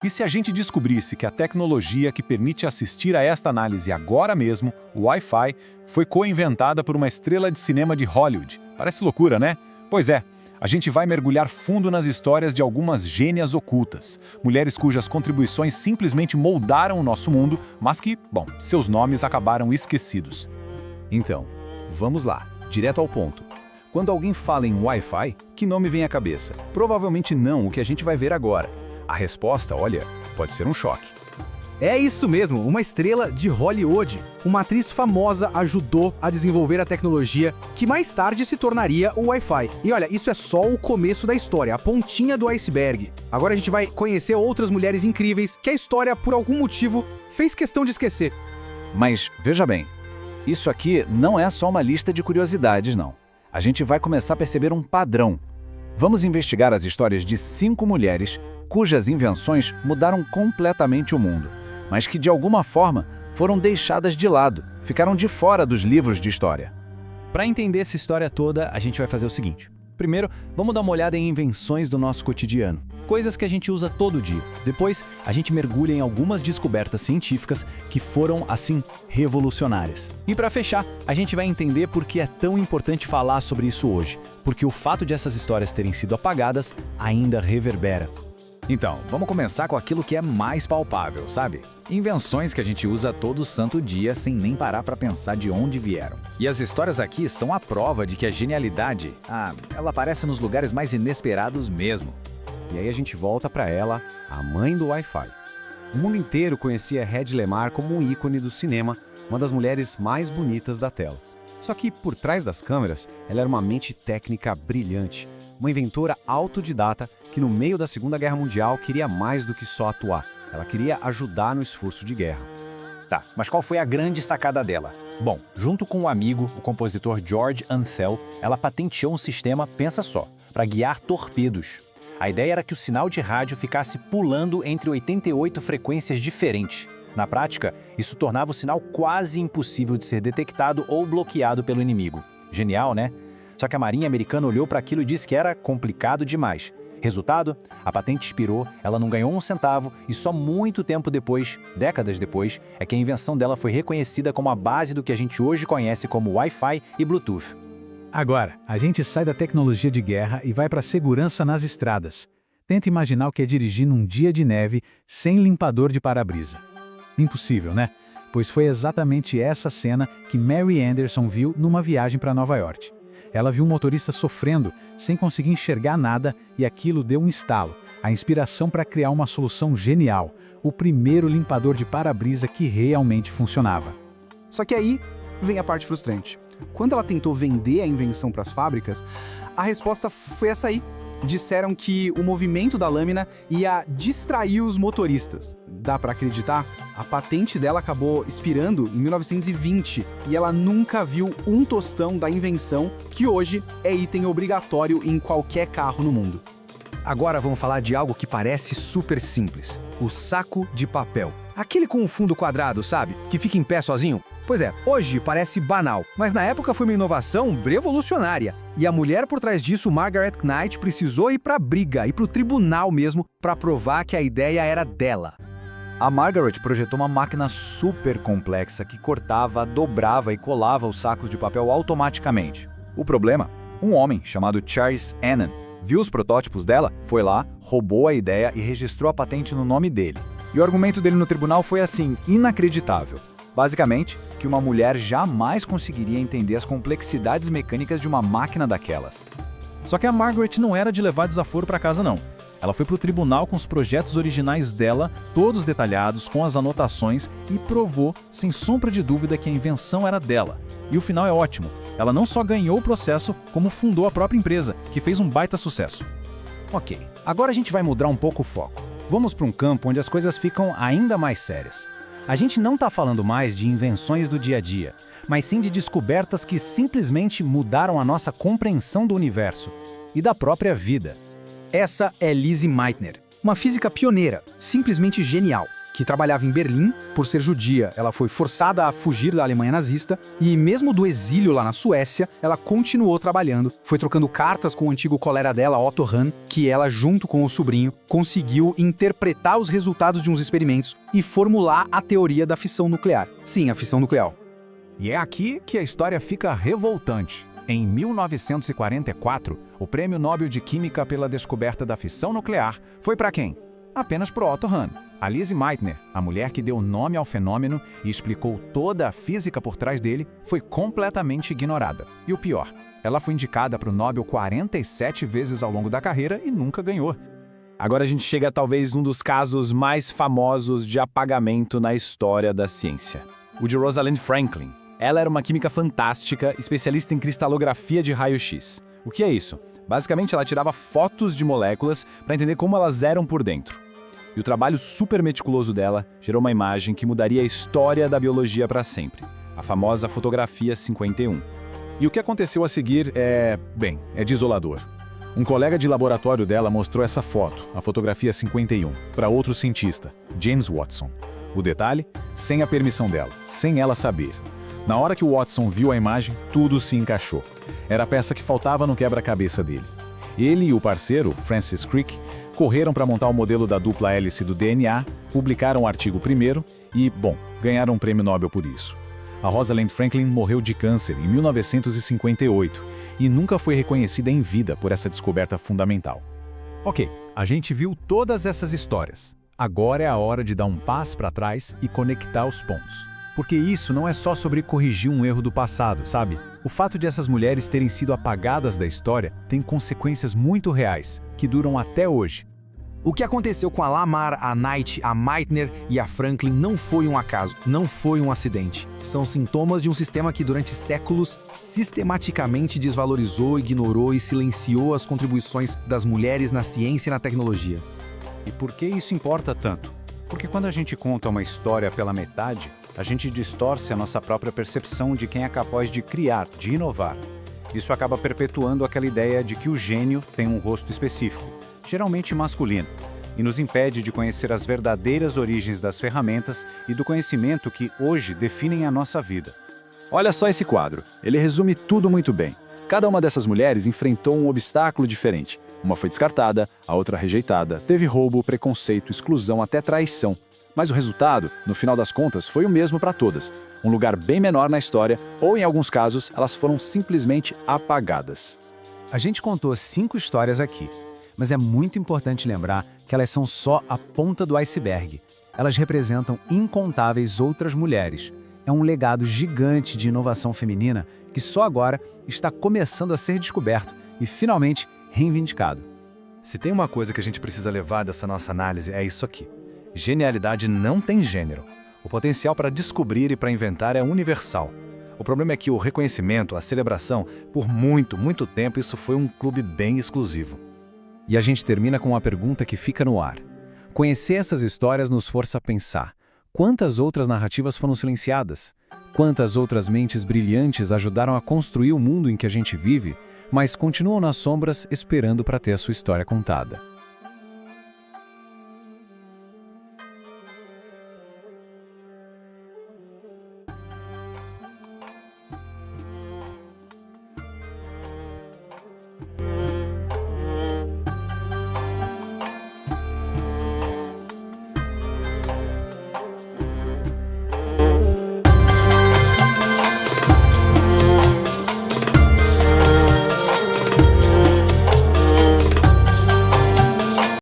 E se a gente descobrisse que a tecnologia que permite assistir a esta análise agora mesmo, o Wi-Fi, foi co-inventada por uma estrela de cinema de Hollywood? Parece loucura, né? Pois é, a gente vai mergulhar fundo nas histórias de algumas gênias ocultas, mulheres cujas contribuições simplesmente moldaram o nosso mundo, mas que, bom, seus nomes acabaram esquecidos. Então, vamos lá, direto ao ponto. Quando alguém fala em Wi-Fi, que nome vem à cabeça? Provavelmente não o que a gente vai ver agora. A resposta, olha, pode ser um choque. É isso mesmo, uma estrela de Hollywood. Uma atriz famosa ajudou a desenvolver a tecnologia que mais tarde se tornaria o Wi-Fi. E olha, isso é só o começo da história, a pontinha do iceberg. Agora a gente vai conhecer outras mulheres incríveis que a história, por algum motivo, fez questão de esquecer. Mas, veja bem, isso aqui não é só uma lista de curiosidades, não. A gente vai começar a perceber um padrão. Vamos investigar as histórias de 5 mulheres cujas invenções mudaram completamente o mundo, mas que de alguma forma foram deixadas de lado, ficaram de fora dos livros de história. Para entender essa história toda, a gente vai fazer o seguinte. Primeiro, vamos dar uma olhada em invenções do nosso cotidiano, coisas que a gente usa todo dia. Depois, a gente mergulha em algumas descobertas científicas que foram, assim, revolucionárias. E para fechar, a gente vai entender por que é tão importante falar sobre isso hoje, porque o fato de essas histórias terem sido apagadas ainda reverbera. Então, vamos começar com aquilo que é mais palpável, sabe? Invenções que a gente usa todo santo dia sem nem parar para pensar de onde vieram. E as histórias aqui são a prova de que a genialidade, ela aparece nos lugares mais inesperados mesmo. E aí a gente volta para ela, a mãe do Wi-Fi. O mundo inteiro conhecia Hedy Lamarr como um ícone do cinema, uma das mulheres mais bonitas da tela. Só que por trás das câmeras, ela era uma mente técnica brilhante, uma inventora autodidata que no meio da Segunda Guerra Mundial queria mais do que só atuar. Ela queria ajudar no esforço de guerra. Tá, mas qual foi a grande sacada dela? Bom, junto com um amigo, o compositor George Ansel, ela patenteou um sistema, pensa só, para guiar torpedos. A ideia era que o sinal de rádio ficasse pulando entre 88 frequências diferentes. Na prática, isso tornava o sinal quase impossível de ser detectado ou bloqueado pelo inimigo. Genial, né? Só que a Marinha Americana olhou para aquilo e disse que era complicado demais. Resultado? A patente expirou, ela não ganhou um centavo e só muito tempo depois, décadas depois, é que a invenção dela foi reconhecida como a base do que a gente hoje conhece como Wi-Fi e Bluetooth. Agora, a gente sai da tecnologia de guerra e vai para a segurança nas estradas. Tenta imaginar o que é dirigir num dia de neve sem limpador de para-brisa. Impossível, né? Pois foi exatamente essa cena que Mary Anderson viu numa viagem para Nova York. Ela viu um motorista sofrendo, sem conseguir enxergar nada, e aquilo deu um estalo, a inspiração para criar uma solução genial, o primeiro limpador de para-brisa que realmente funcionava. Só que aí vem a parte frustrante. Quando ela tentou vender a invenção para as fábricas, a resposta foi essa aí. Disseram que o movimento da lâmina ia distrair os motoristas. Dá para acreditar? A patente dela acabou expirando em 1920 e ela nunca viu um tostão da invenção, que hoje é item obrigatório em qualquer carro no mundo. Agora vamos falar de algo que parece super simples. O saco de papel. Aquele com o fundo quadrado, sabe? Que fica em pé sozinho. Pois é, hoje parece banal, mas na época foi uma inovação revolucionária. E a mulher por trás disso, Margaret Knight, precisou ir pra briga, ir pro tribunal mesmo, para provar que a ideia era dela. A Margaret projetou uma máquina super complexa que cortava, dobrava e colava os sacos de papel automaticamente. O problema? Um homem chamado Charles Annan viu os protótipos dela, foi lá, roubou a ideia e registrou a patente no nome dele. E o argumento dele no tribunal foi assim, inacreditável. Basicamente, que uma mulher jamais conseguiria entender as complexidades mecânicas de uma máquina daquelas. Só que a Margaret não era de levar desaforo para casa, não. Ela foi para o tribunal com os projetos originais dela, todos detalhados, com as anotações, e provou, sem sombra de dúvida, que a invenção era dela. E o final é ótimo. Ela não só ganhou o processo, como fundou a própria empresa, que fez um baita sucesso. Ok, agora a gente vai mudar um pouco o foco. Vamos para um campo onde as coisas ficam ainda mais sérias. A gente não está falando mais de invenções do dia a dia, mas sim de descobertas que simplesmente mudaram a nossa compreensão do universo e da própria vida. Essa é Lise Meitner, uma física pioneira, simplesmente genial. que trabalhava em Berlim. Por ser judia, ela foi forçada a fugir da Alemanha nazista e mesmo do exílio lá na Suécia, ela continuou trabalhando. Foi trocando cartas com o antigo colega dela, Otto Hahn, que ela, junto com o sobrinho, conseguiu interpretar os resultados de uns experimentos e formular a teoria da fissão nuclear. Sim, a fissão nuclear. E é aqui que a história fica revoltante. Em 1944, o Prêmio Nobel de Química pela descoberta da fissão nuclear foi para quem? Apenas para Otto Hahn. A Lise Meitner, a mulher que deu nome ao fenômeno e explicou toda a física por trás dele, foi completamente ignorada. E o pior, ela foi indicada para o Nobel 47 vezes ao longo da carreira e nunca ganhou. Agora a gente chega a talvez um dos casos mais famosos de apagamento na história da ciência. O de Rosalind Franklin. Ela era uma química fantástica, especialista em cristalografia de raio-x. O que é isso? Basicamente, ela tirava fotos de moléculas para entender como elas eram por dentro. E o trabalho super meticuloso dela gerou uma imagem que mudaria a história da biologia para sempre. A famosa fotografia 51. E o que aconteceu a seguir é desolador. Um colega de laboratório dela mostrou essa foto, a fotografia 51, para outro cientista, James Watson. O detalhe? Sem a permissão dela, sem ela saber. Na hora que o Watson viu a imagem, tudo se encaixou. Era a peça que faltava no quebra-cabeça dele. Ele e o parceiro, Francis Crick, correram para montar o modelo da dupla hélice do DNA, publicaram o artigo primeiro e, ganharam um prêmio Nobel por isso. A Rosalind Franklin morreu de câncer em 1958 e nunca foi reconhecida em vida por essa descoberta fundamental. Ok, a gente viu todas essas histórias. Agora é a hora de dar um passo para trás e conectar os pontos. Porque isso não é só sobre corrigir um erro do passado, sabe? O fato de essas mulheres terem sido apagadas da história tem consequências muito reais, que duram até hoje. O que aconteceu com a Lamar, a Knight, a Meitner e a Franklin não foi um acaso, não foi um acidente. São sintomas de um sistema que durante séculos sistematicamente desvalorizou, ignorou e silenciou as contribuições das mulheres na ciência e na tecnologia. E por que isso importa tanto? Porque quando a gente conta uma história pela metade, a gente distorce a nossa própria percepção de quem é capaz de criar, de inovar. Isso acaba perpetuando aquela ideia de que o gênio tem um rosto específico, geralmente masculino, e nos impede de conhecer as verdadeiras origens das ferramentas e do conhecimento que hoje definem a nossa vida. Olha só esse quadro. Ele resume tudo muito bem. Cada uma dessas mulheres enfrentou um obstáculo diferente. Uma foi descartada, a outra rejeitada, teve roubo, preconceito, exclusão, até traição. Mas o resultado, no final das contas, foi o mesmo para todas. Um lugar bem menor na história, ou em alguns casos, elas foram simplesmente apagadas. A gente contou 5 histórias aqui, mas é muito importante lembrar que elas são só a ponta do iceberg. Elas representam incontáveis outras mulheres. É um legado gigante de inovação feminina que só agora está começando a ser descoberto e finalmente reivindicado. Se tem uma coisa que a gente precisa levar dessa nossa análise é isso aqui. Genialidade não tem gênero. O potencial para descobrir e para inventar é universal. O problema é que o reconhecimento, a celebração, por muito, muito tempo isso foi um clube bem exclusivo. E a gente termina com uma pergunta que fica no ar. Conhecer essas histórias nos força a pensar. Quantas outras narrativas foram silenciadas? Quantas outras mentes brilhantes ajudaram a construir o mundo em que a gente vive, mas continuam nas sombras esperando para ter a sua história contada?